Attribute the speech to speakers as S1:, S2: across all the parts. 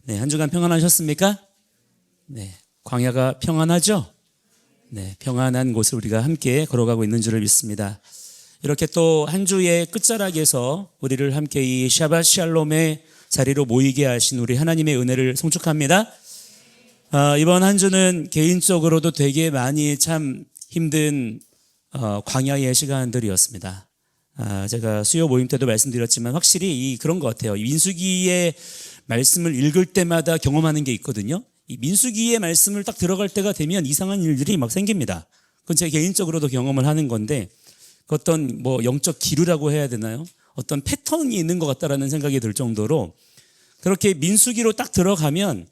S1: 네, 한 주간 평안하셨습니까? 네, 광야가 평안하죠? 네, 평안한 곳을 우리가 함께 걸어가고 있는 줄을 믿습니다. 이렇게 또 한 주의 끝자락에서 우리를 함께 이 샤밧 샬롬의 자리로 모이게 하신 우리 하나님의 은혜를 송축합니다. 이번 한 주는 개인적으로도 되게 많이 참 힘든 광야의 시간들이었습니다. 제가 수요 모임 때도 말씀드렸지만 확실히 그런 것 같아요. 민수기의 말씀을 읽을 때마다 경험하는 게 있거든요. 이 민수기의 말씀을 딱 들어갈 때가 되면 이상한 일들이 막 생깁니다. 그건 제 개인적으로도 경험을 하는 건데 어떤 영적 기류라고 해야 되나요? 어떤 패턴이 있는 것 같다라는 생각이 들 정도로 그렇게 민수기로 딱 들어가면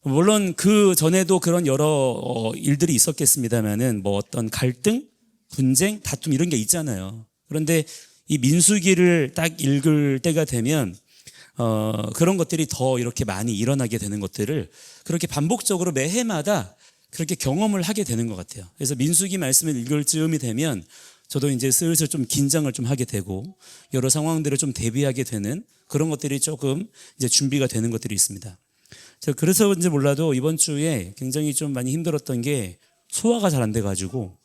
S1: 물론 그 전에도 그런 여러 일들이 있었겠습니다만은 어떤 갈등, 분쟁, 다툼 이런 게 있잖아요. 그런데 이 민수기를 딱 읽을 때가 되면 그런 것들이 더 이렇게 많이 일어나게 되는 것들을 그렇게 반복적으로 매해마다 그렇게 경험을 하게 되는 것 같아요. 그래서 민수기 말씀을 읽을 즈음이 되면 저도 이제 슬슬 좀 긴장을 좀 하게 되고 여러 상황들을 좀 대비하게 되는 그런 것들이 조금 이제 준비가 되는 것들이 있습니다. 그래서인지 몰라도 이번 주에 굉장히 좀 많이 힘들었던 게 소화가 잘 안 돼가지고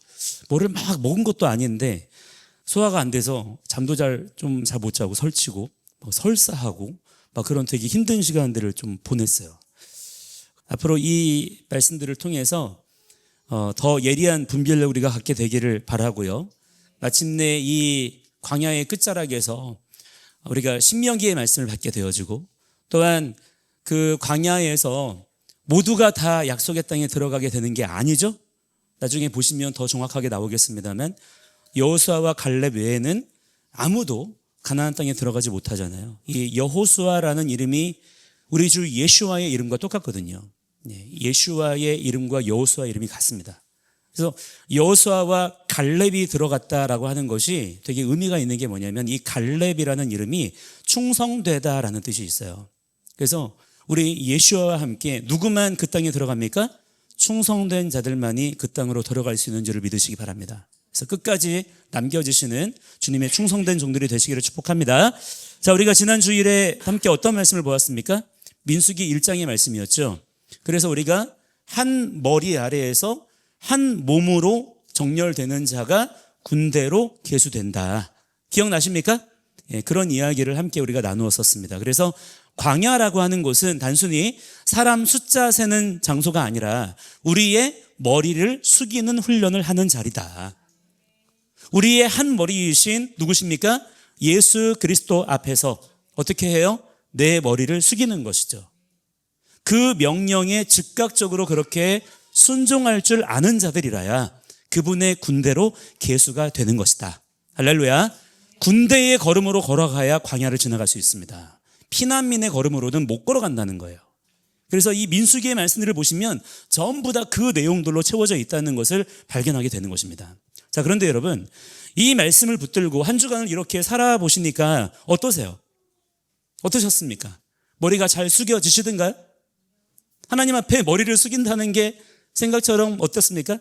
S1: 뭐를 막 먹은 것도 아닌데 소화가 안 돼서 잠도 잘 못 자고 설치고 설사하고 막 그런 되게 힘든 시간들을 좀 보냈어요. 앞으로 이 말씀들을 통해서 더 예리한 분별력을 우리가 갖게 되기를 바라고요. 마침내 이 광야의 끝자락에서 우리가 신명기의 말씀을 받게 되어지고 또한 그 광야에서 모두가 다 약속의 땅에 들어가게 되는 게 아니죠. 나중에 보시면 더 정확하게 나오겠습니다만 여호수아와 갈렙 외에는 아무도 가나안 땅에 들어가지 못하잖아요. 이 여호수아라는 이름이 우리 주 예슈아의 이름과 똑같거든요. 예슈아의 이름과 여호수아 이름이 같습니다. 그래서 여호수아와 갈렙이 들어갔다라고 하는 것이 되게 의미가 있는 게 뭐냐면 이 갈렙이라는 이름이 충성되다라는 뜻이 있어요. 그래서 우리 예슈아와 함께 누구만 그 땅에 들어갑니까? 충성된 자들만이 그 땅으로 들어갈 수 있는 줄을 믿으시기 바랍니다. 그래서 끝까지 남겨주시는 주님의 충성된 종들이 되시기를 축복합니다. 자, 우리가 지난 주일에 함께 어떤 말씀을 보았습니까? 민수기 1장의 말씀이었죠. 그래서 우리가 한 머리 아래에서 한 몸으로 정렬되는 자가 군대로 계수된다. 기억나십니까? 그런 이야기를 함께 우리가 나누었었습니다. 그래서 광야라고 하는 곳은 단순히 사람 숫자 세는 장소가 아니라 우리의 머리를 숙이는 훈련을 하는 자리다. 우리의 한 머리이신 누구십니까? 예수 그리스도 앞에서 어떻게 해요? 내 머리를 숙이는 것이죠. 그 명령에 즉각적으로 그렇게 순종할 줄 아는 자들이라야 그분의 군대로 계수가 되는 것이다. 할렐루야. 군대의 걸음으로 걸어가야 광야를 지나갈 수 있습니다. 피난민의 걸음으로는 못 걸어간다는 거예요. 그래서 이 민수기의 말씀들을 보시면 전부 다 그 내용들로 채워져 있다는 것을 발견하게 되는 것입니다. 자, 그런데 여러분, 이 말씀을 붙들고 한 주간을 이렇게 살아보시니까 어떠세요? 어떠셨습니까? 머리가 잘 숙여지시던가요? 하나님 앞에 머리를 숙인다는 게 생각처럼 어떻습니까?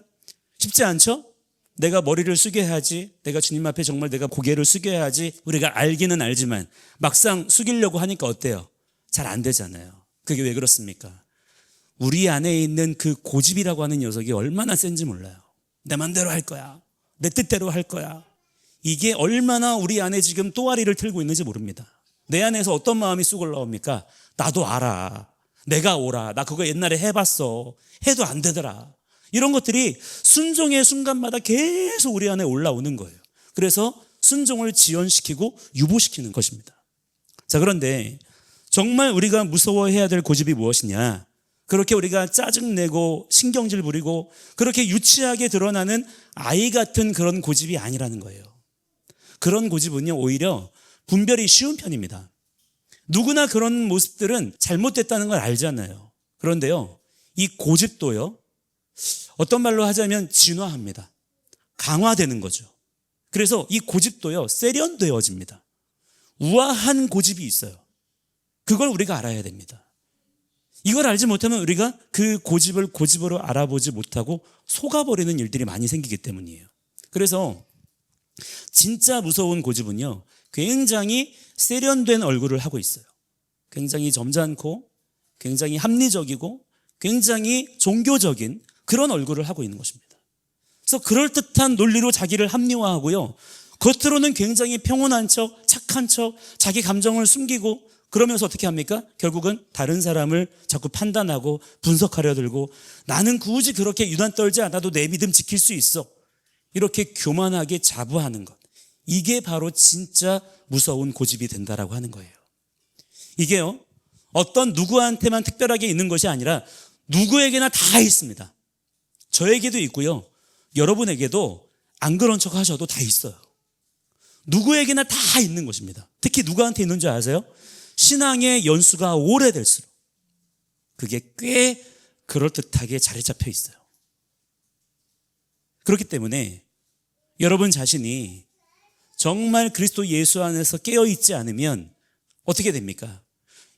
S1: 쉽지 않죠? 내가 머리를 숙여야지, 내가 주님 앞에 정말 내가 고개를 숙여야지 우리가 알기는 알지만 막상 숙이려고 하니까 어때요? 잘 안 되잖아요. 그게 왜 그렇습니까? 우리 안에 있는 그 고집이라고 하는 녀석이 얼마나 센지 몰라요. 내 맘대로 할 거야. 내 뜻대로 할 거야. 이게 얼마나 우리 안에 지금 또아리를 틀고 있는지 모릅니다. 내 안에서 어떤 마음이 쑥 올라옵니까? 나도 알아. 내가 오라. 나 그거 옛날에 해봤어. 해도 안 되더라. 이런 것들이 순종의 순간마다 계속 우리 안에 올라오는 거예요. 그래서 순종을 지연시키고 유보시키는 것입니다. 자, 그런데 정말 우리가 무서워해야 될 고집이 무엇이냐? 그렇게 우리가 짜증내고 신경질 부리고 그렇게 유치하게 드러나는 아이 같은 그런 고집이 아니라는 거예요. 그런 고집은요, 오히려 분별이 쉬운 편입니다. 누구나 그런 모습들은 잘못됐다는 걸 알잖아요. 그런데요, 이 고집도요, 어떤 말로 하자면 진화합니다. 강화되는 거죠. 그래서 이 고집도요, 세련되어집니다. 우아한 고집이 있어요. 그걸 우리가 알아야 됩니다. 이걸 알지 못하면 우리가 그 고집을 고집으로 알아보지 못하고 속아버리는 일들이 많이 생기기 때문이에요. 그래서 진짜 무서운 고집은요, 굉장히 세련된 얼굴을 하고 있어요. 굉장히 점잖고 굉장히 합리적이고 굉장히 종교적인 그런 얼굴을 하고 있는 것입니다. 그래서 그럴듯한 논리로 자기를 합리화하고요. 겉으로는 굉장히 평온한 척, 착한 척, 자기 감정을 숨기고 그러면서 어떻게 합니까? 결국은 다른 사람을 자꾸 판단하고 분석하려 들고 나는 굳이 그렇게 유난 떨지 않아도 내 믿음 지킬 수 있어. 이렇게 교만하게 자부하는 것. 이게 바로 진짜 무서운 고집이 된다라고 하는 거예요. 이게요, 어떤 누구한테만 특별하게 있는 것이 아니라 누구에게나 다 있습니다. 저에게도 있고요. 여러분에게도 안 그런 척 하셔도 다 있어요. 누구에게나 다 있는 것입니다. 특히 누구한테 있는 줄 아세요? 신앙의 연수가 오래될수록 그게 꽤 그럴듯하게 자리 잡혀 있어요. 그렇기 때문에 여러분 자신이 정말 그리스도 예수 안에서 깨어있지 않으면 어떻게 됩니까?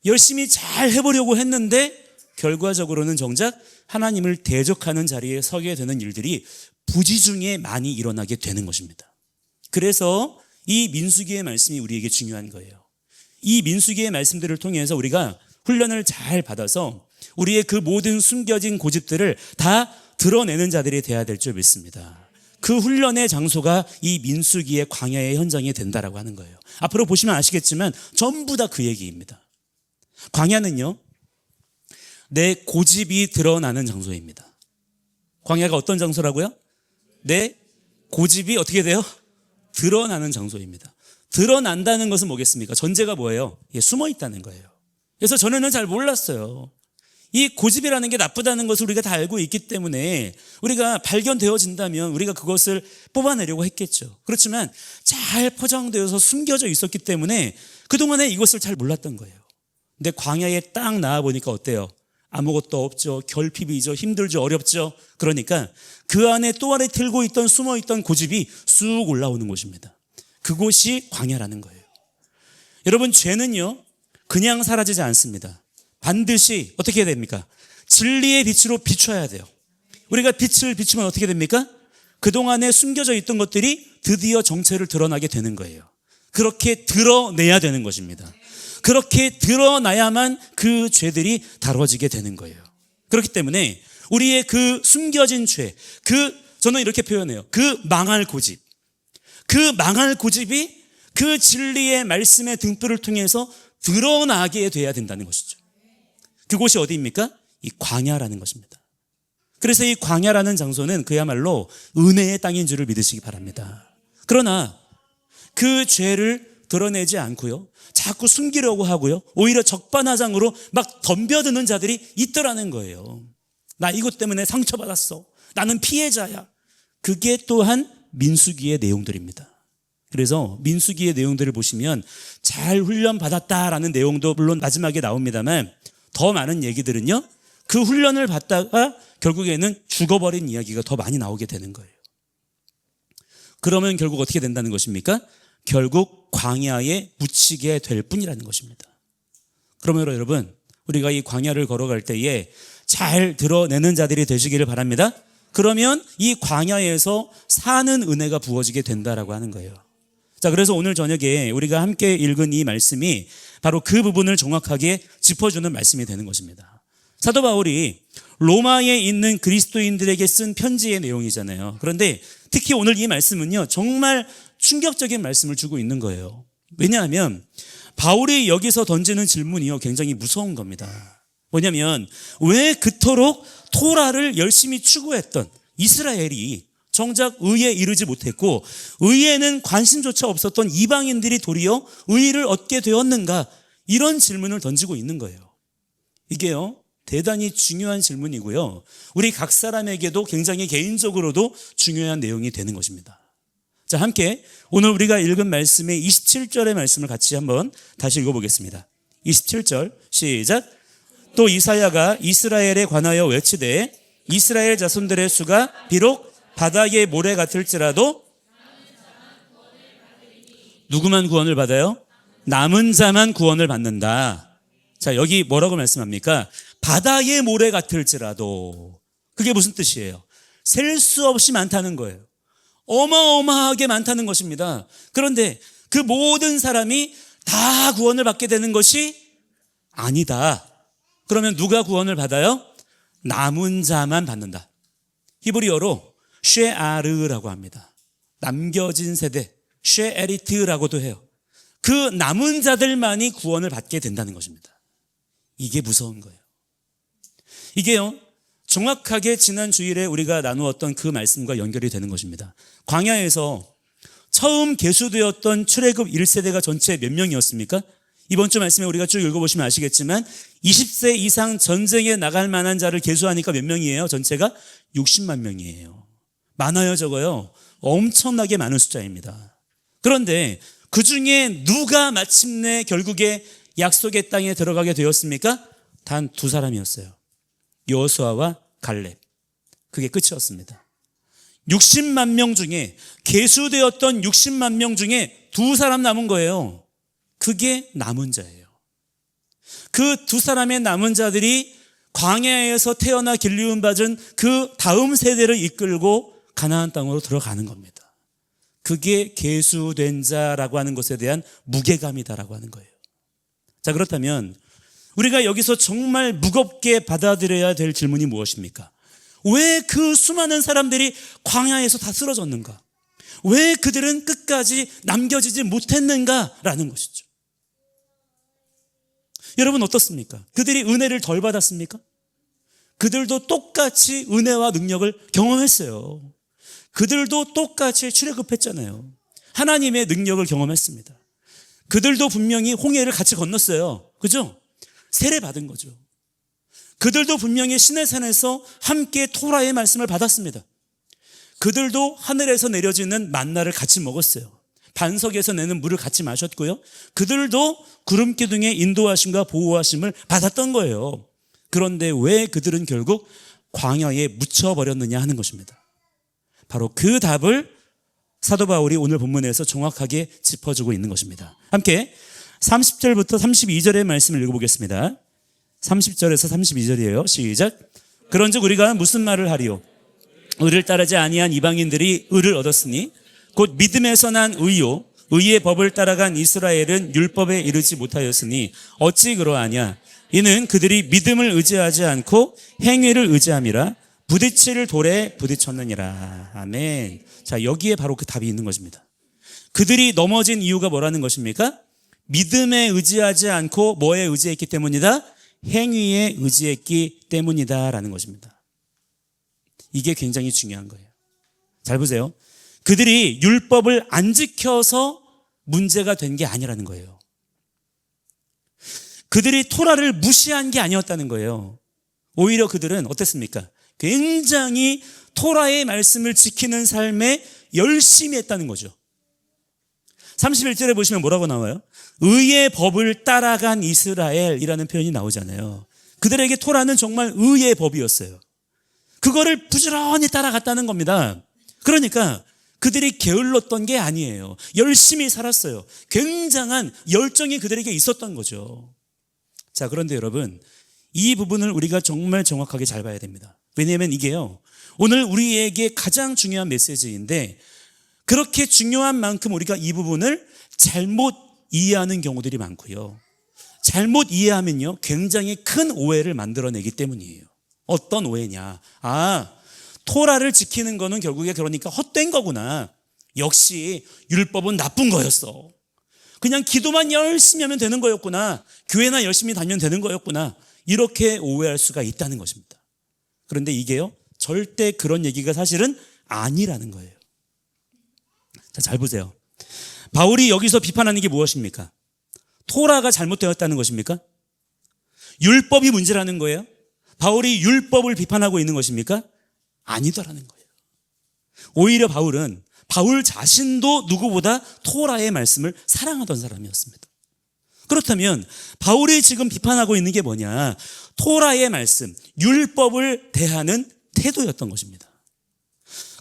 S1: 열심히 잘 해보려고 했는데 결과적으로는 정작 하나님을 대적하는 자리에 서게 되는 일들이 부지중에 많이 일어나게 되는 것입니다. 그래서 이 민수기의 말씀이 우리에게 중요한 거예요. 이 민수기의 말씀들을 통해서 우리가 훈련을 잘 받아서 우리의 그 모든 숨겨진 고집들을 다 드러내는 자들이 돼야 될 줄 믿습니다. 그 훈련의 장소가 이 민수기의 광야의 현장이 된다라고 하는 거예요. 앞으로 보시면 아시겠지만 전부 다 그 얘기입니다. 광야는요, 내 고집이 드러나는 장소입니다. 광야가 어떤 장소라고요? 내 고집이 어떻게 돼요? 드러나는 장소입니다. 드러난다는 것은 뭐겠습니까? 전제가 뭐예요? 숨어 있다는 거예요. 그래서 전에는 잘 몰랐어요. 이 고집이라는 게 나쁘다는 것을 우리가 다 알고 있기 때문에 우리가 발견되어진다면 우리가 그것을 뽑아내려고 했겠죠. 그렇지만 잘 포장되어서 숨겨져 있었기 때문에 그동안에 이것을 잘 몰랐던 거예요. 근데 광야에 딱 나와보니까 어때요? 아무것도 없죠. 결핍이죠. 힘들죠. 어렵죠. 그러니까 그 안에 또 안에 들고 있던 숨어있던 고집이 쑥 올라오는 곳입니다. 그곳이 광야라는 거예요. 여러분, 죄는요 그냥 사라지지 않습니다. 반드시 어떻게 해야 됩니까? 진리의 빛으로 비춰야 돼요. 우리가 빛을 비추면 어떻게 됩니까? 그동안에 숨겨져 있던 것들이 드디어 정체를 드러나게 되는 거예요. 그렇게 드러내야 되는 것입니다. 그렇게 드러나야만 그 죄들이 다뤄지게 되는 거예요. 그렇기 때문에 우리의 그 숨겨진 죄, 저는 이렇게 표현해요. 그 망할 고집. 그 망할 고집이 그 진리의 말씀의 등불을 통해서 드러나게 돼야 된다는 것이죠. 그곳이 어디입니까? 이 광야라는 것입니다. 그래서 이 광야라는 장소는 그야말로 은혜의 땅인 줄을 믿으시기 바랍니다. 그러나 그 죄를 드러내지 않고요, 자꾸 숨기려고 하고요, 오히려 적반하장으로 막 덤벼드는 자들이 있더라는 거예요. 나 이것 때문에 상처받았어. 나는 피해자야. 그게 또한 민수기의 내용들입니다. 그래서 민수기의 내용들을 보시면 잘 훈련받았다라는 내용도 물론 마지막에 나옵니다만 더 많은 얘기들은요, 그 훈련을 받다가 결국에는 죽어버린 이야기가 더 많이 나오게 되는 거예요. 그러면 결국 어떻게 된다는 것입니까? 결국 광야에 묻히게 될 뿐이라는 것입니다. 그러므로 여러분, 우리가 이 광야를 걸어갈 때에 잘 드러내는 자들이 되시기를 바랍니다. 그러면 이 광야에서 사는 은혜가 부어지게 된다라고 하는 거예요. 자, 그래서 오늘 저녁에 우리가 함께 읽은 이 말씀이 바로 그 부분을 정확하게 짚어주는 말씀이 되는 것입니다. 사도 바울이 로마에 있는 그리스도인들에게 쓴 편지의 내용이잖아요. 그런데 특히 오늘 이 말씀은요, 정말 충격적인 말씀을 주고 있는 거예요. 왜냐하면 바울이 여기서 던지는 질문이요, 굉장히 무서운 겁니다. 뭐냐면 왜 그토록 토라를 열심히 추구했던 이스라엘이 정작 의에 이르지 못했고 의에는 관심조차 없었던 이방인들이 도리어 의를 얻게 되었는가, 이런 질문을 던지고 있는 거예요. 이게요 대단히 중요한 질문이고요, 우리 각 사람에게도 굉장히 개인적으로도 중요한 내용이 되는 것입니다. 자, 함께 오늘 우리가 읽은 말씀의 27절의 말씀을 같이 한번 다시 읽어보겠습니다. 27절 시작. 또 이사야가 이스라엘에 관하여 외치되 이스라엘 자손들의 수가 비록 바다의 모래 같을지라도 누구만 구원을 받아요? 남은 자만 구원을 받는다. 자, 여기 뭐라고 말씀합니까? 바다의 모래 같을지라도. 그게 무슨 뜻이에요? 셀 수 없이 많다는 거예요. 어마어마하게 많다는 것입니다. 그런데 그 모든 사람이 다 구원을 받게 되는 것이 아니다. 그러면 누가 구원을 받아요? 남은 자만 받는다. 히브리어로 쉐아르라고 합니다. 남겨진 세대, 쉐에리트라고도 해요. 그 남은 자들만이 구원을 받게 된다는 것입니다. 이게 무서운 거예요. 이게요, 정확하게 지난 주일에 우리가 나누었던 그 말씀과 연결이 되는 것입니다. 광야에서 처음 계수되었던 출애굽 1세대가 전체 몇 명이었습니까? 이번 주 말씀에 우리가 쭉 읽어보시면 아시겠지만 20세 이상 전쟁에 나갈 만한 자를 계수하니까 몇 명이에요? 전체가 60만 명이에요. 많아요, 적어요? 엄청나게 많은 숫자입니다. 그런데 그 중에 누가 마침내 결국에 약속의 땅에 들어가게 되었습니까? 단 두 사람이었어요. 여호수아와 갈렙. 그게 끝이었습니다. 60만 명 중에, 계수되었던 60만 명 중에 두 사람 남은 거예요. 그게 남은 자예요. 그 두 사람의 남은 자들이 광야에서 태어나 길리움 받은 그 다음 세대를 이끌고 가나안 땅으로 들어가는 겁니다. 그게 계수된 자라고 하는 것에 대한 무게감이다라고 하는 거예요. 자, 그렇다면 우리가 여기서 정말 무겁게 받아들여야 될 질문이 무엇입니까? 왜 그 수많은 사람들이 광야에서 다 쓰러졌는가? 왜 그들은 끝까지 남겨지지 못했는가라는 것이죠. 여러분 어떻습니까? 그들이 은혜를 덜 받았습니까? 그들도 똑같이 은혜와 능력을 경험했어요. 그들도 똑같이 출애굽했잖아요. 하나님의 능력을 경험했습니다. 그들도 분명히 홍해를 같이 건넜어요. 그죠? 세례 받은 거죠. 그들도 분명히 시내산에서 함께 토라의 말씀을 받았습니다. 그들도 하늘에서 내려지는 만나를 같이 먹었어요. 반석에서 내는 물을 같이 마셨고요. 그들도 구름 기둥의 인도하심과 보호하심을 받았던 거예요. 그런데 왜 그들은 결국 광야에 묻혀버렸느냐 하는 것입니다. 바로 그 답을 사도 바울이 오늘 본문에서 정확하게 짚어주고 있는 것입니다. 함께 30절부터 32절의 말씀을 읽어보겠습니다. 30절에서 32절이에요. 시작. 그런즉 우리가 무슨 말을 하리요? 의를 따르지 아니한 이방인들이 의를 얻었으니 곧 믿음에서 난 의요 의의 법을 따라간 이스라엘은 율법에 이르지 못하였으니 어찌 그러하냐? 이는 그들이 믿음을 의지하지 않고 행위를 의지함이라 부딪힐 돌에 부딪혔느니라. 아멘. 자, 여기에 바로 그 답이 있는 것입니다. 그들이 넘어진 이유가 뭐라는 것입니까? 믿음에 의지하지 않고 뭐에 의지했기 때문이다? 행위에 의지했기 때문이다라는 것입니다. 이게 굉장히 중요한 거예요. 잘 보세요. 그들이 율법을 안 지켜서 문제가 된 게 아니라는 거예요. 그들이 토라를 무시한 게 아니었다는 거예요. 오히려 그들은 어땠습니까? 굉장히 토라의 말씀을 지키는 삶에 열심히 했다는 거죠. 31절에 보시면 뭐라고 나와요? 의의 법을 따라간 이스라엘이라는 표현이 나오잖아요. 그들에게 토라는 정말 의의 법이었어요. 그거를 부지런히 따라갔다는 겁니다. 그러니까 그들이 게을렀던 게 아니에요. 열심히 살았어요. 굉장한 열정이 그들에게 있었던 거죠. 자, 그런데 여러분, 이 부분을 우리가 정말 정확하게 잘 봐야 됩니다. 왜냐하면 이게요, 오늘 우리에게 가장 중요한 메시지인데 그렇게 중요한 만큼 우리가 이 부분을 잘못 이해하는 경우들이 많고요. 잘못 이해하면요, 굉장히 큰 오해를 만들어내기 때문이에요. 어떤 오해냐? 토라를 지키는 거는 결국에 그러니까 헛된 거구나. 역시 율법은 나쁜 거였어. 그냥 기도만 열심히 하면 되는 거였구나. 교회나 열심히 다니면 되는 거였구나. 이렇게 오해할 수가 있다는 것입니다. 그런데 이게요, 절대 그런 얘기가 사실은 아니라는 거예요. 자, 잘 보세요. 바울이 여기서 비판하는 게 무엇입니까? 토라가 잘못되었다는 것입니까? 율법이 문제라는 거예요? 바울이 율법을 비판하고 있는 것입니까? 아니더라는 거예요. 오히려 바울은 바울 자신도 누구보다 토라의 말씀을 사랑하던 사람이었습니다. 그렇다면 바울이 지금 비판하고 있는 게 뭐냐? 토라의 말씀, 율법을 대하는 태도였던 것입니다.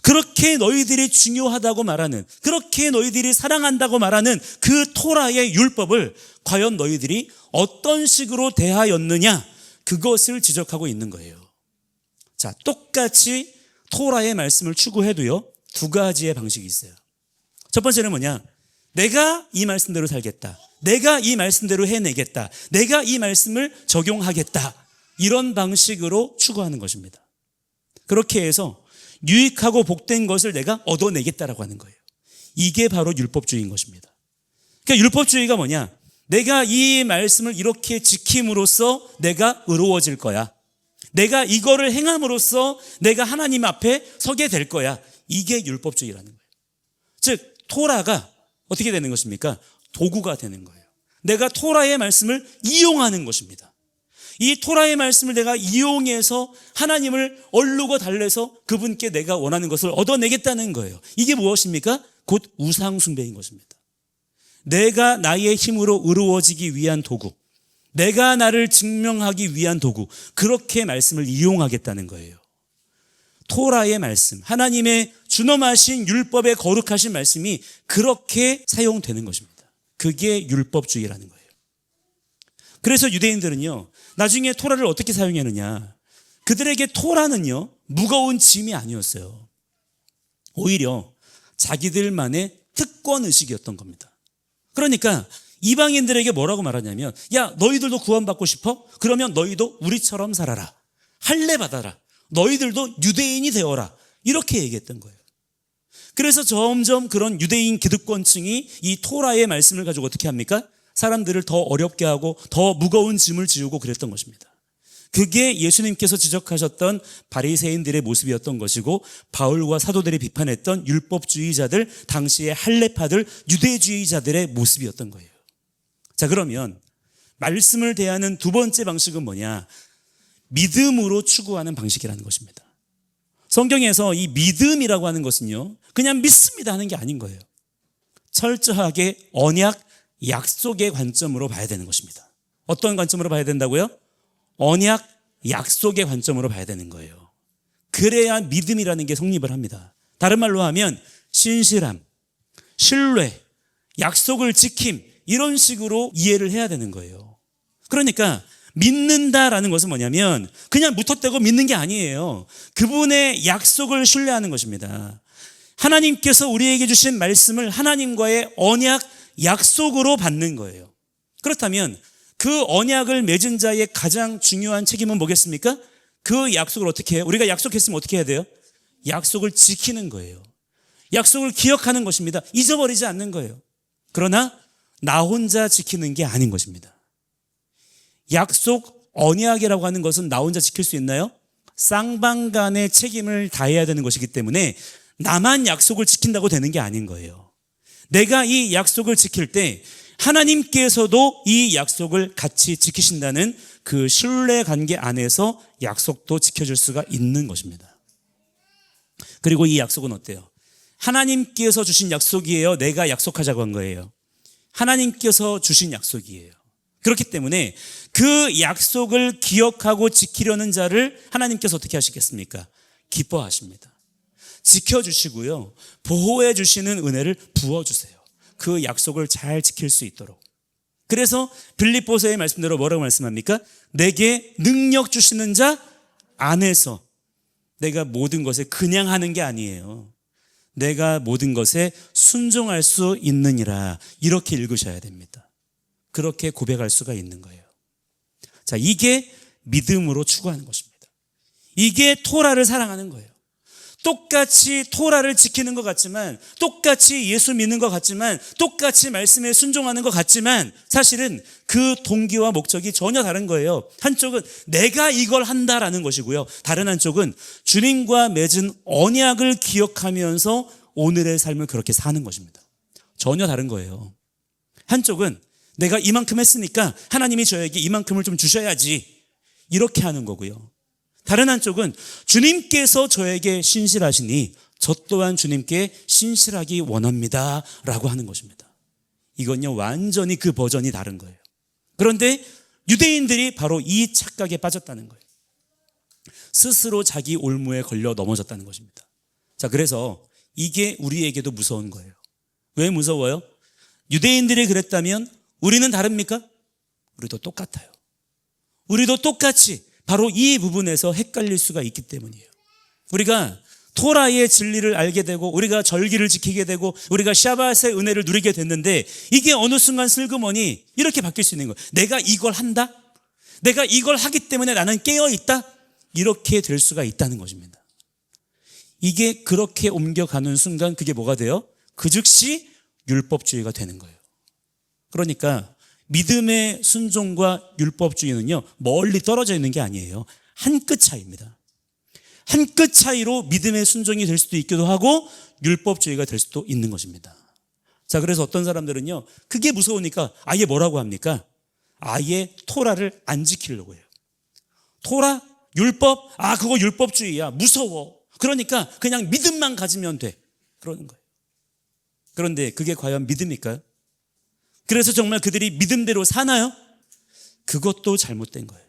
S1: 그렇게 너희들이 중요하다고 말하는, 그렇게 너희들이 사랑한다고 말하는 그 토라의 율법을 과연 너희들이 어떤 식으로 대하였느냐, 그것을 지적하고 있는 거예요. 자, 똑같이 토라의 말씀을 추구해도요, 두 가지의 방식이 있어요. 첫 번째는 뭐냐? 내가 이 말씀대로 살겠다. 내가 이 말씀대로 해내겠다. 내가 이 말씀을 적용하겠다. 이런 방식으로 추구하는 것입니다. 그렇게 해서 유익하고 복된 것을 내가 얻어내겠다라고 하는 거예요. 이게 바로 율법주의인 것입니다. 그러니까 율법주의가 뭐냐? 내가 이 말씀을 이렇게 지킴으로써 내가 의로워질 거야. 내가 이거를 행함으로써 내가 하나님 앞에 서게 될 거야. 이게 율법주의라는 거예요. 즉 토라가 어떻게 되는 것입니까? 도구가 되는 거예요. 내가 토라의 말씀을 이용하는 것입니다. 이 토라의 말씀을 내가 이용해서 하나님을 얼르고 달래서 그분께 내가 원하는 것을 얻어내겠다는 거예요. 이게 무엇입니까? 곧 우상숭배인 것입니다. 내가 나의 힘으로 의로워지기 위한 도구, 내가 나를 증명하기 위한 도구, 그렇게 말씀을 이용하겠다는 거예요. 토라의 말씀, 하나님의 준엄하신 율법의 거룩하신 말씀이 그렇게 사용되는 것입니다. 그게 율법주의라는 거예요. 그래서 유대인들은요, 나중에 토라를 어떻게 사용했느냐, 그들에게 토라는요 무거운 짐이 아니었어요. 오히려 자기들만의 특권의식이었던 겁니다. 그러니까 이방인들에게 뭐라고 말하냐면, 야 너희들도 구원받고 싶어? 그러면 너희도 우리처럼 살아라, 할례 받아라, 너희들도 유대인이 되어라, 이렇게 얘기했던 거예요. 그래서 점점 그런 유대인 기득권층이 이 토라의 말씀을 가지고 어떻게 합니까? 사람들을 더 어렵게 하고 더 무거운 짐을 지우고 그랬던 것입니다. 그게 예수님께서 지적하셨던 바리새인들의 모습이었던 것이고, 바울과 사도들이 비판했던 율법주의자들, 당시의 할례파들, 유대주의자들의 모습이었던 거예요. 자, 그러면 말씀을 대하는 두 번째 방식은 뭐냐? 믿음으로 추구하는 방식이라는 것입니다. 성경에서 이 믿음이라고 하는 것은요, 그냥 믿습니다 하는 게 아닌 거예요. 철저하게 언약, 약속의 관점으로 봐야 되는 것입니다. 어떤 관점으로 봐야 된다고요? 언약, 약속의 관점으로 봐야 되는 거예요. 그래야 믿음이라는 게 성립을 합니다. 다른 말로 하면 신실함, 신뢰, 약속을 지킴, 이런 식으로 이해를 해야 되는 거예요. 그러니까 믿는다라는 것은 뭐냐면 그냥 무턱대고 믿는 게 아니에요. 그분의 약속을 신뢰하는 것입니다. 하나님께서 우리에게 주신 말씀을 하나님과의 언약, 약속으로 받는 거예요. 그렇다면 그 언약을 맺은 자의 가장 중요한 책임은 뭐겠습니까? 그 약속을 어떻게 해요? 우리가 약속했으면 어떻게 해야 돼요? 약속을 지키는 거예요. 약속을 기억하는 것입니다. 잊어버리지 않는 거예요. 그러나 나 혼자 지키는 게 아닌 것입니다. 약속, 언약이라고 하는 것은 나 혼자 지킬 수 있나요? 쌍방간의 책임을 다해야 되는 것이기 때문에 나만 약속을 지킨다고 되는 게 아닌 거예요. 내가 이 약속을 지킬 때 하나님께서도 이 약속을 같이 지키신다는 그 신뢰 관계 안에서 약속도 지켜줄 수가 있는 것입니다. 그리고 이 약속은 어때요? 하나님께서 주신 약속이에요? 내가 약속하자고 한 거예요? 하나님께서 주신 약속이에요. 그렇기 때문에 그 약속을 기억하고 지키려는 자를 하나님께서 어떻게 하시겠습니까? 기뻐하십니다. 지켜주시고요, 보호해 주시는 은혜를 부어주세요. 그 약속을 잘 지킬 수 있도록. 그래서 빌립보서의 말씀대로 뭐라고 말씀합니까? 내게 능력 주시는 자 안에서 내가 모든 것에 그냥 하는 게 아니에요. 내가 모든 것에 순종할 수 있느니라, 이렇게 읽으셔야 됩니다. 그렇게 고백할 수가 있는 거예요. 자, 이게 믿음으로 추구하는 것입니다. 이게 토라를 사랑하는 거예요. 똑같이 토라를 지키는 것 같지만, 똑같이 예수 믿는 것 같지만, 똑같이 말씀에 순종하는 것 같지만 사실은 그 동기와 목적이 전혀 다른 거예요. 한쪽은 내가 이걸 한다라는 것이고요, 다른 한쪽은 주님과 맺은 언약을 기억하면서 오늘의 삶을 그렇게 사는 것입니다. 전혀 다른 거예요. 한쪽은 내가 이만큼 했으니까 하나님이 저에게 이만큼을 좀 주셔야지, 이렇게 하는 거고요. 다른 한쪽은 주님께서 저에게 신실하시니 저 또한 주님께 신실하기 원합니다 라고 하는 것입니다. 이건요, 완전히 그 버전이 다른 거예요. 그런데 유대인들이 바로 이 착각에 빠졌다는 거예요. 스스로 자기 올무에 걸려 넘어졌다는 것입니다. 자, 그래서 이게 우리에게도 무서운 거예요. 왜 무서워요? 유대인들이 그랬다면 우리는 다릅니까? 우리도 똑같아요. 우리도 똑같이 바로 이 부분에서 헷갈릴 수가 있기 때문이에요. 우리가 토라의 진리를 알게 되고 우리가 절기를 지키게 되고 우리가 샤밧의 은혜를 누리게 됐는데 이게 어느 순간 슬그머니 이렇게 바뀔 수 있는 거예요. 내가 이걸 한다? 내가 이걸 하기 때문에 나는 깨어있다? 이렇게 될 수가 있다는 것입니다. 이게 그렇게 옮겨가는 순간 그게 뭐가 돼요? 그 즉시 율법주의가 되는 거예요. 그러니까 믿음의 순종과 율법주의는요, 멀리 떨어져 있는 게 아니에요. 한 끗 차이입니다. 한 끗 차이로 믿음의 순종이 될 수도 있기도 하고 율법주의가 될 수도 있는 것입니다. 자, 그래서 어떤 사람들은요, 그게 무서우니까 아예 뭐라고 합니까? 아예 토라를 안 지키려고 해요. 토라? 율법? 그거 율법주의야. 무서워. 그러니까 그냥 믿음만 가지면 돼. 그러는 거예요. 그런데 그게 과연 믿음일까요? 그래서 정말 그들이 믿음대로 사나요? 그것도 잘못된 거예요.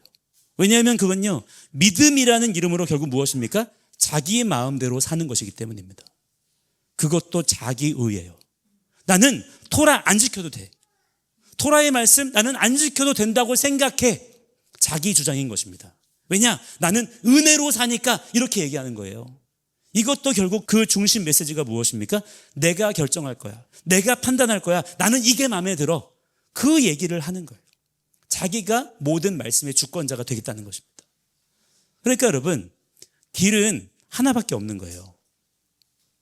S1: 왜냐하면 그건요, 믿음이라는 이름으로 결국 무엇입니까? 자기 마음대로 사는 것이기 때문입니다. 그것도 자기의예요. 나는 토라 안 지켜도 돼. 토라의 말씀 나는 안 지켜도 된다고 생각해. 자기 주장인 것입니다. 왜냐? 나는 은혜로 사니까 이렇게 얘기하는 거예요. 이것도 결국 그 중심 메시지가 무엇입니까? 내가 결정할 거야. 내가 판단할 거야. 나는 이게 마음에 들어. 그 얘기를 하는 거예요. 자기가 모든 말씀의 주권자가 되겠다는 것입니다. 그러니까 여러분, 길은 하나밖에 없는 거예요.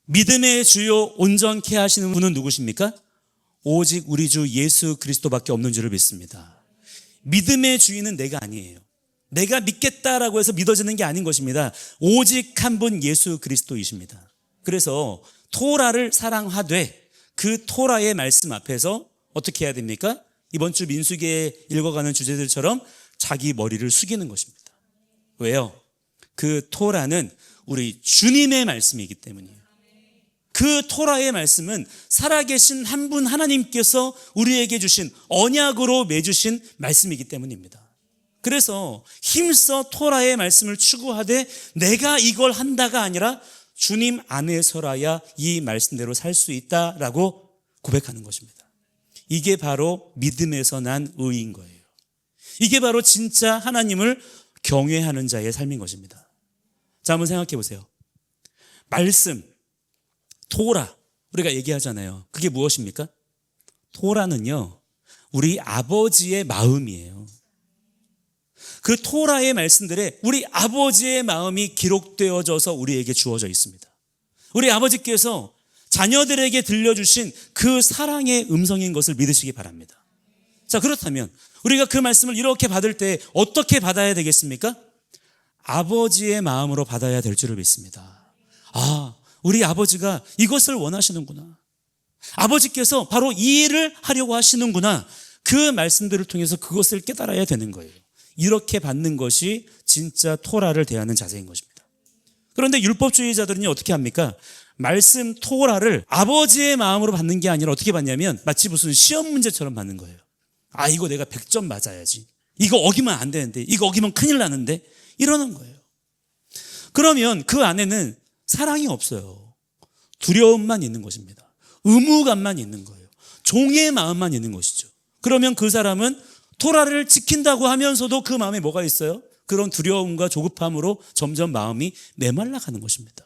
S1: 믿음의 주요 온전케 하시는 분은 누구십니까? 오직 우리 주 예수 그리스도밖에 없는 줄을 믿습니다. 믿음의 주인은 내가 아니에요. 내가 믿겠다라고 해서 믿어지는 게 아닌 것입니다. 오직 한 분 예수 그리스도이십니다. 그래서 토라를 사랑하되 그 토라의 말씀 앞에서 어떻게 해야 됩니까? 이번 주 민수기에 읽어가는 주제들처럼 자기 머리를 숙이는 것입니다. 왜요? 그 토라는 우리 주님의 말씀이기 때문이에요. 그 토라의 말씀은 살아계신 한 분 하나님께서 우리에게 주신 언약으로 맺으신 말씀이기 때문입니다. 그래서 힘써 토라의 말씀을 추구하되 내가 이걸 한다가 아니라 주님 안에서라야 이 말씀대로 살 수 있다라고 고백하는 것입니다. 이게 바로 믿음에서 난 의인 거예요. 이게 바로 진짜 하나님을 경외하는 자의 삶인 것입니다. 자, 한번 생각해 보세요. 말씀, 토라, 우리가 얘기하잖아요. 그게 무엇입니까? 토라는요, 우리 아버지의 마음이에요. 그 토라의 말씀들에 우리 아버지의 마음이 기록되어져서 우리에게 주어져 있습니다. 우리 아버지께서 자녀들에게 들려주신 그 사랑의 음성인 것을 믿으시기 바랍니다. 자, 그렇다면 우리가 그 말씀을 이렇게 받을 때 어떻게 받아야 되겠습니까? 아버지의 마음으로 받아야 될 줄을 믿습니다. 우리 아버지가 이것을 원하시는구나. 아버지께서 바로 이 일을 하려고 하시는구나. 그 말씀들을 통해서 그것을 깨달아야 되는 거예요. 이렇게 받는 것이 진짜 토라를 대하는 자세인 것입니다. 그런데 율법주의자들은요, 어떻게 합니까? 말씀 토라를 아버지의 마음으로 받는 게 아니라 어떻게 받냐면 마치 무슨 시험 문제처럼 받는 거예요. 이거 내가 100점 맞아야지. 이거 어기면 안 되는데, 이거 어기면 큰일 나는데, 이러는 거예요. 그러면 그 안에는 사랑이 없어요. 두려움만 있는 것입니다. 의무감만 있는 거예요. 종의 마음만 있는 것이죠. 그러면 그 사람은 토라를 지킨다고 하면서도 그 마음에 뭐가 있어요? 그런 두려움과 조급함으로 점점 마음이 메말라가는 것입니다.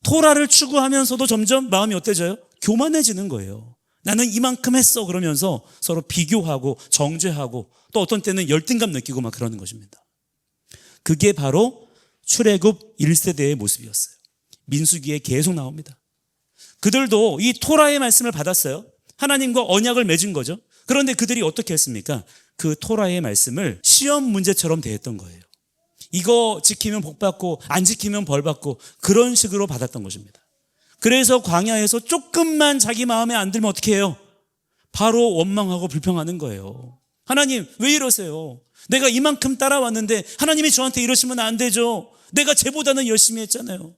S1: 토라를 추구하면서도 점점 마음이 어때져요? 교만해지는 거예요. 나는 이만큼 했어 그러면서 서로 비교하고 정죄하고 또 어떤 때는 열등감 느끼고 막 그러는 것입니다. 그게 바로 출애굽 1세대의 모습이었어요. 민수기에 계속 나옵니다. 그들도 이 토라의 말씀을 받았어요. 하나님과 언약을 맺은 거죠. 그런데 그들이 어떻게 했습니까? 그 토라의 말씀을 시험 문제처럼 대했던 거예요. 이거 지키면 복 받고 안 지키면 벌 받고 그런 식으로 받았던 것입니다. 그래서 광야에서 조금만 자기 마음에 안 들면 어떻게 해요? 바로 원망하고 불평하는 거예요. 하나님 왜 이러세요? 내가 이만큼 따라왔는데 하나님이 저한테 이러시면 안 되죠. 내가 쟤보다는 열심히 했잖아요.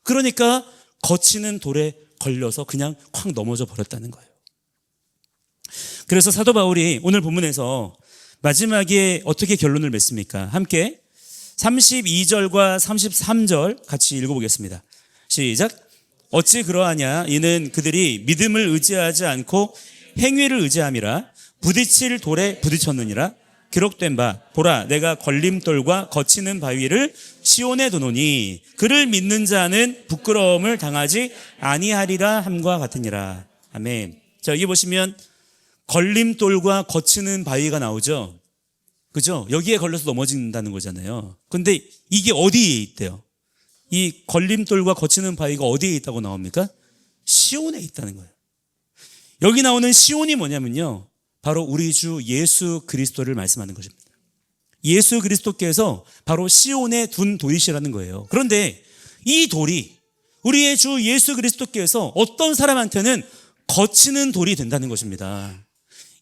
S1: 그러니까 거치는 돌에 걸려서 그냥 콱 넘어져 버렸다는 거예요. 그래서 사도 바울이 오늘 본문에서 마지막에 어떻게 결론을 맺습니까? 함께 32절과 33절 같이 읽어보겠습니다. 시작. 어찌 그러하냐? 이는 그들이 믿음을 의지하지 않고 행위를 의지함이라 부딪힐 돌에 부딪혔느니라. 기록된 바 보라 내가 걸림돌과 거치는 바위를 시온에 두노니 그를 믿는 자는 부끄러움을 당하지 아니하리라 함과 같으니라. 아멘. 자, 여기 보시면 걸림돌과 거치는 바위가 나오죠. 그죠? 여기에 걸려서 넘어진다는 거잖아요. 근데 이게 어디에 있대요? 이 걸림돌과 거치는 바위가 어디에 있다고 나옵니까? 시온에 있다는 거예요. 여기 나오는 시온이 뭐냐면요, 바로 우리 주 예수 그리스도를 말씀하는 것입니다. 예수 그리스도께서 바로 시온에 둔 돌이시라는 거예요. 그런데 이 돌이 우리의 주 예수 그리스도께서 어떤 사람한테는 거치는 돌이 된다는 것입니다.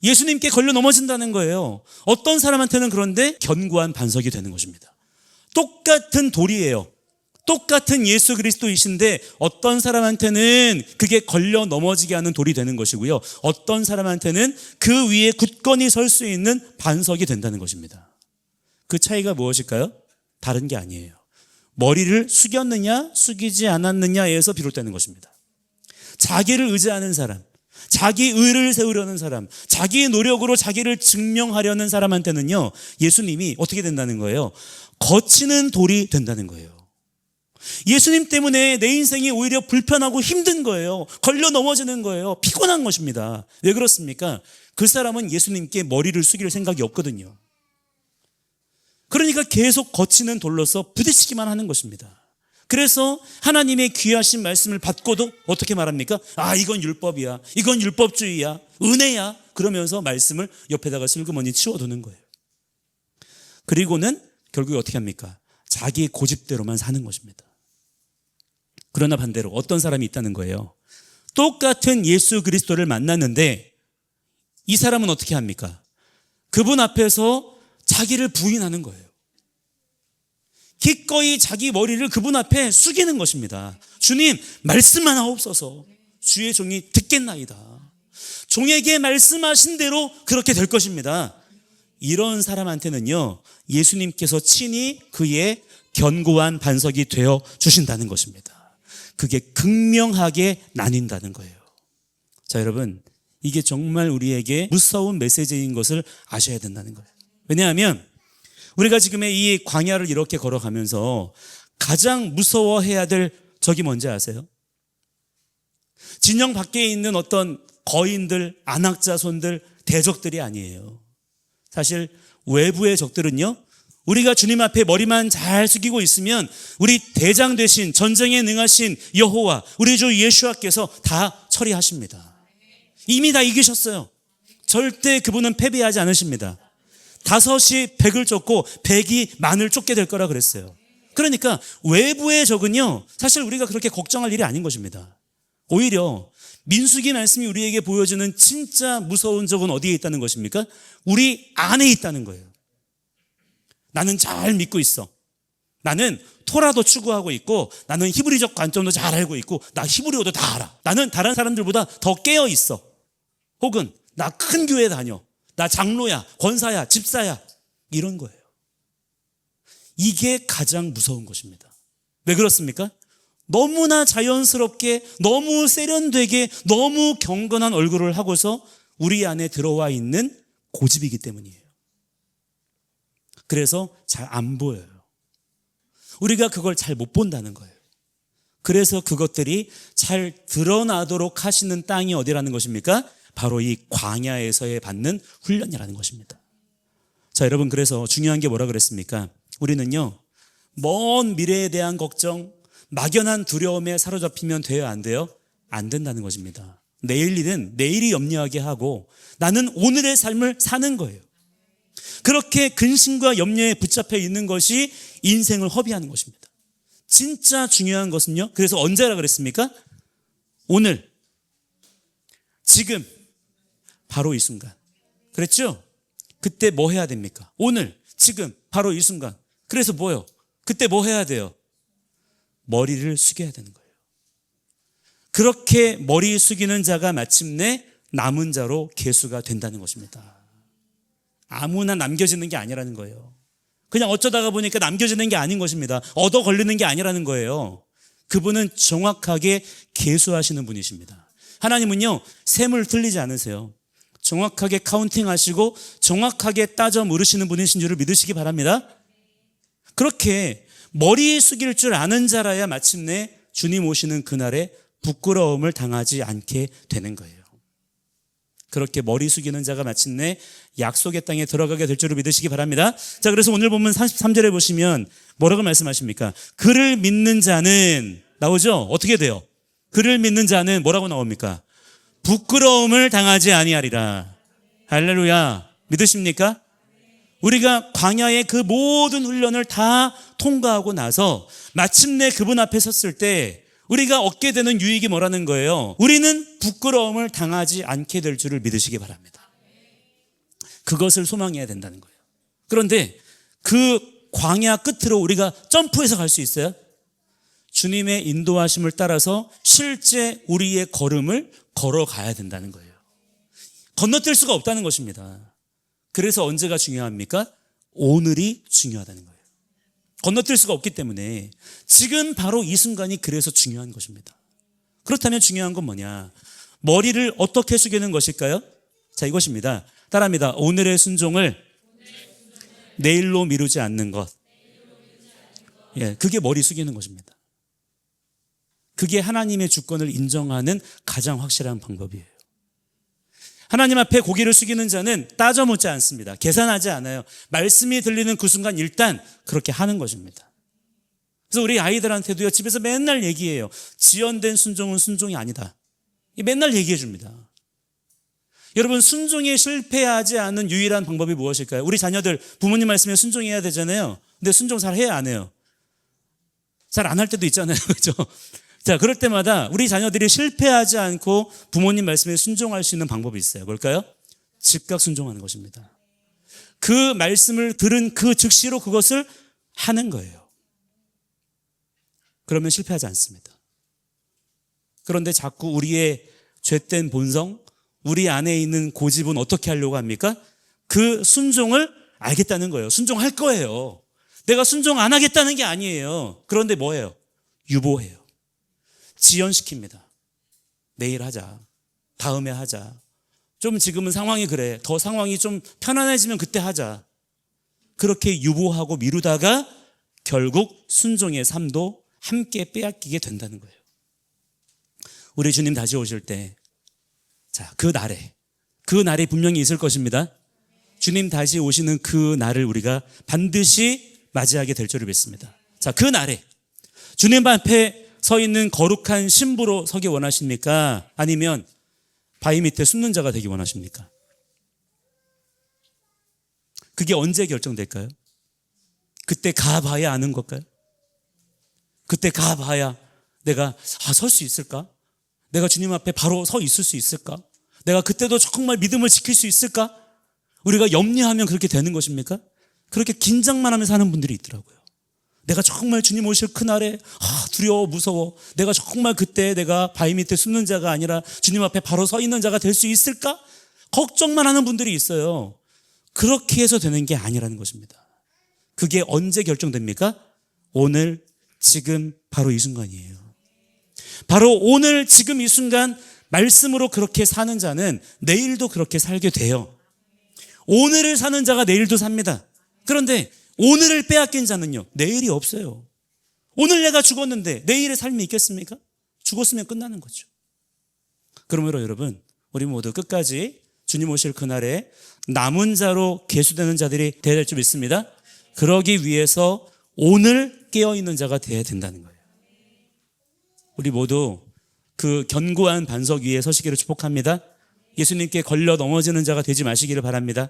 S1: 예수님께 걸려 넘어진다는 거예요. 어떤 사람한테는 그런데 견고한 반석이 되는 것입니다. 똑같은 돌이에요. 똑같은 예수 그리스도이신데 어떤 사람한테는 그게 걸려 넘어지게 하는 돌이 되는 것이고요, 어떤 사람한테는 그 위에 굳건히 설 수 있는 반석이 된다는 것입니다. 그 차이가 무엇일까요? 다른 게 아니에요. 머리를 숙였느냐 숙이지 않았느냐에서 비롯되는 것입니다. 자기를 의지하는 사람, 자기 의를 세우려는 사람, 자기의 노력으로 자기를 증명하려는 사람한테는요, 예수님이 어떻게 된다는 거예요? 거치는 돌이 된다는 거예요. 예수님 때문에 내 인생이 오히려 불편하고 힘든 거예요. 걸려 넘어지는 거예요. 피곤한 것입니다. 왜 그렇습니까? 그 사람은 예수님께 머리를 숙일 생각이 없거든요. 그러니까 계속 거치는 돌로서 부딪히기만 하는 것입니다. 그래서 하나님의 귀하신 말씀을 받고도 어떻게 말합니까? 아, 이건 율법이야, 이건 율법주의야, 은혜야, 그러면서 말씀을 옆에다가 슬그머니 치워두는 거예요. 그리고는 결국에 어떻게 합니까? 자기 고집대로만 사는 것입니다. 그러나 반대로 어떤 사람이 있다는 거예요. 똑같은 예수 그리스도를 만났는데 이 사람은 어떻게 합니까? 그분 앞에서 자기를 부인하는 거예요. 기꺼이 자기 머리를 그분 앞에 숙이는 것입니다. 주님, 말씀만 하옵소서. 주의 종이 듣겠나이다. 종에게 말씀하신 대로 그렇게 될 것입니다. 이런 사람한테는요, 예수님께서 친히 그의 견고한 반석이 되어 주신다는 것입니다. 그게 극명하게 나뉜다는 거예요. 자, 여러분, 이게 정말 우리에게 무서운 메시지인 것을 아셔야 된다는 거예요. 왜냐하면 우리가 지금의 이 광야를 이렇게 걸어가면서 가장 무서워해야 될 적이 뭔지 아세요? 진영 밖에 있는 어떤 거인들, 안악자손들, 대적들이 아니에요. 사실 외부의 적들은요, 우리가 주님 앞에 머리만 잘 숙이고 있으면 우리 대장 되신, 전쟁에 능하신 여호와, 우리 주 예수와께서 다 처리하십니다. 이미 다 이기셨어요. 절대 그분은 패배하지 않으십니다. 5이 100을 쫓고 100이 만을 쫓게 될 거라 그랬어요. 그러니까 외부의 적은요, 사실 우리가 그렇게 걱정할 일이 아닌 것입니다. 오히려 민수기 말씀이 우리에게 보여주는 진짜 무서운 적은 어디에 있다는 것입니까? 우리 안에 있다는 거예요. 나는 잘 믿고 있어. 나는 토라도 추구하고 있고, 나는 히브리적 관점도 잘 알고 있고, 나 히브리어도 다 알아. 나는 다른 사람들보다 더 깨어 있어. 혹은 나 큰 교회 다녀. 나 장로야, 권사야, 집사야. 이런 거예요. 이게 가장 무서운 것입니다. 왜 그렇습니까? 너무나 자연스럽게, 너무 세련되게, 너무 경건한 얼굴을 하고서 우리 안에 들어와 있는 고집이기 때문이에요. 그래서 잘 안 보여요. 우리가 그걸 잘 못 본다는 거예요. 그래서 그것들이 잘 드러나도록 하시는 땅이 어디라는 것입니까? 바로 이 광야에서의 받는 훈련이라는 것입니다. 자, 여러분, 그래서 중요한 게 뭐라 그랬습니까? 우리는요, 먼 미래에 대한 걱정, 막연한 두려움에 사로잡히면 돼요, 안 돼요? 안 된다는 것입니다. 내일 일은 내일이 염려하게 하고 나는 오늘의 삶을 사는 거예요. 그렇게 근심과 염려에 붙잡혀 있는 것이 인생을 허비하는 것입니다. 진짜 중요한 것은요, 그래서 언제라 그랬습니까? 오늘, 지금, 바로 이 순간. 그랬죠? 그때 뭐 해야 됩니까? 오늘, 지금, 바로 이 순간. 그래서 뭐요? 그때 뭐 해야 돼요? 머리를 숙여야 되는 거예요. 그렇게 머리 숙이는 자가 마침내 남은 자로 계수가 된다는 것입니다. 아무나 남겨지는 게 아니라는 거예요. 그냥 어쩌다가 보니까 남겨지는 게 아닌 것입니다. 얻어 걸리는 게 아니라는 거예요. 그분은 정확하게 계수하시는 분이십니다. 하나님은요, 셈을 틀리지 않으세요. 정확하게 카운팅하시고 정확하게 따져 물으시는 분이신 줄을 믿으시기 바랍니다. 그렇게 머리 숙일 줄 아는 자라야 마침내 주님 오시는 그날에 부끄러움을 당하지 않게 되는 거예요. 그렇게 머리 숙이는 자가 마침내 약속의 땅에 들어가게 될 줄을 믿으시기 바랍니다. 자, 그래서 오늘 보면 33절에 보시면 뭐라고 말씀하십니까? 그를 믿는 자는 나오죠? 어떻게 돼요? 그를 믿는 자는 뭐라고 나옵니까? 부끄러움을 당하지 아니하리라. 할렐루야. 믿으십니까? 우리가 광야의 그 모든 훈련을 다 통과하고 나서 마침내 그분 앞에 섰을 때 우리가 얻게 되는 유익이 뭐라는 거예요? 우리는 부끄러움을 당하지 않게 될 줄을 믿으시기 바랍니다. 그것을 소망해야 된다는 거예요. 그런데 그 광야 끝으로 우리가 점프해서 갈 수 있어요? 주님의 인도하심을 따라서 실제 우리의 걸음을 걸어가야 된다는 거예요. 건너뛸 수가 없다는 것입니다. 그래서 언제가 중요합니까? 오늘이 중요하다는 거예요. 건너뛸 수가 없기 때문에 지금 바로 이 순간이 그래서 중요한 것입니다. 그렇다면 중요한 건 뭐냐? 머리를 어떻게 숙이는 것일까요? 자, 이것입니다. 따라합니다. 오늘의 순종을 내일로 미루지 않는 것. 예, 그게 머리 숙이는 것입니다. 그게 하나님의 주권을 인정하는 가장 확실한 방법이에요. 하나님 앞에 고개를 숙이는 자는 따져 묻지 않습니다. 계산하지 않아요. 말씀이 들리는 그 순간 일단 그렇게 하는 것입니다. 그래서 우리 아이들한테도요, 집에서 맨날 얘기해요. 지연된 순종은 순종이 아니다. 맨날 얘기해 줍니다. 여러분, 순종에 실패하지 않는 유일한 방법이 무엇일까요? 우리 자녀들 부모님 말씀에 순종해야 되잖아요. 근데 순종 잘 해야 안 해요? 잘 안 할 때도 있잖아요. 그렇죠? 자, 그럴 때마다 우리 자녀들이 실패하지 않고 부모님 말씀에 순종할 수 있는 방법이 있어요. 뭘까요? 즉각 순종하는 것입니다. 그 말씀을 들은 그 즉시로 그것을 하는 거예요. 그러면 실패하지 않습니다. 그런데 자꾸 우리의 죄된 본성, 우리 안에 있는 고집은 어떻게 하려고 합니까? 그 순종을 알겠다는 거예요. 순종할 거예요. 내가 순종 안 하겠다는 게 아니에요. 그런데 뭐예요? 유보해요. 지연시킵니다. 내일 하자. 다음에 하자. 좀 지금은 상황이 그래. 더 상황이 좀 편안해지면 그때 하자. 그렇게 유보하고 미루다가 결국 순종의 삶도 함께 빼앗기게 된다는 거예요. 우리 주님 다시 오실 때, 자, 그 날이 분명히 있을 것입니다. 주님 다시 오시는 그 날을 우리가 반드시 맞이하게 될 줄을 믿습니다. 자, 그 날에 주님 앞에 서 있는 거룩한 신부로 서기 원하십니까? 아니면 바위 밑에 숨는 자가 되기 원하십니까? 그게 언제 결정될까요? 그때 가봐야 아는 걸까요? 그때 가봐야 내가 설 수 있을까? 내가 주님 앞에 바로 서 있을 수 있을까? 내가 그때도 정말 믿음을 지킬 수 있을까? 우리가 염려하면 그렇게 되는 것입니까? 그렇게 긴장만 하면서 사는 분들이 있더라고요. 내가 정말 주님 오실 그날에 두려워 무서워, 내가 정말 그때 내가 바위 밑에 숨는 자가 아니라 주님 앞에 바로 서 있는 자가 될 수 있을까? 걱정만 하는 분들이 있어요. 그렇게 해서 되는 게 아니라는 것입니다. 그게 언제 결정됩니까? 오늘 지금 바로 이 순간이에요. 바로 오늘 지금 이 순간 말씀으로 그렇게 사는 자는 내일도 그렇게 살게 돼요. 오늘을 사는 자가 내일도 삽니다. 그런데 오늘을 빼앗긴 자는요, 내일이 없어요. 오늘 내가 죽었는데 내일의 삶이 있겠습니까? 죽었으면 끝나는 거죠. 그러므로 여러분, 우리 모두 끝까지 주님 오실 그날에 남은 자로 계수되는 자들이 되어야 될 줄 믿습니다. 그러기 위해서 오늘 깨어있는 자가 되어야 된다는 거예요. 우리 모두 그 견고한 반석 위에 서시기를 축복합니다. 예수님께 걸려 넘어지는 자가 되지 마시기를 바랍니다.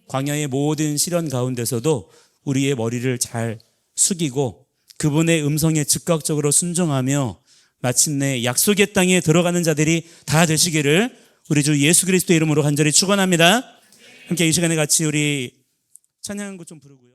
S1: 광야의 모든 시련 가운데서도 우리의 머리를 잘 숙이고 그분의 음성에 즉각적으로 순종하며 마침내 약속의 땅에 들어가는 자들이 다 되시기를 우리 주 예수 그리스도의 이름으로 간절히 축원합니다. 함께 이 시간에 같이 우리 찬양한 곡 좀 부르고요.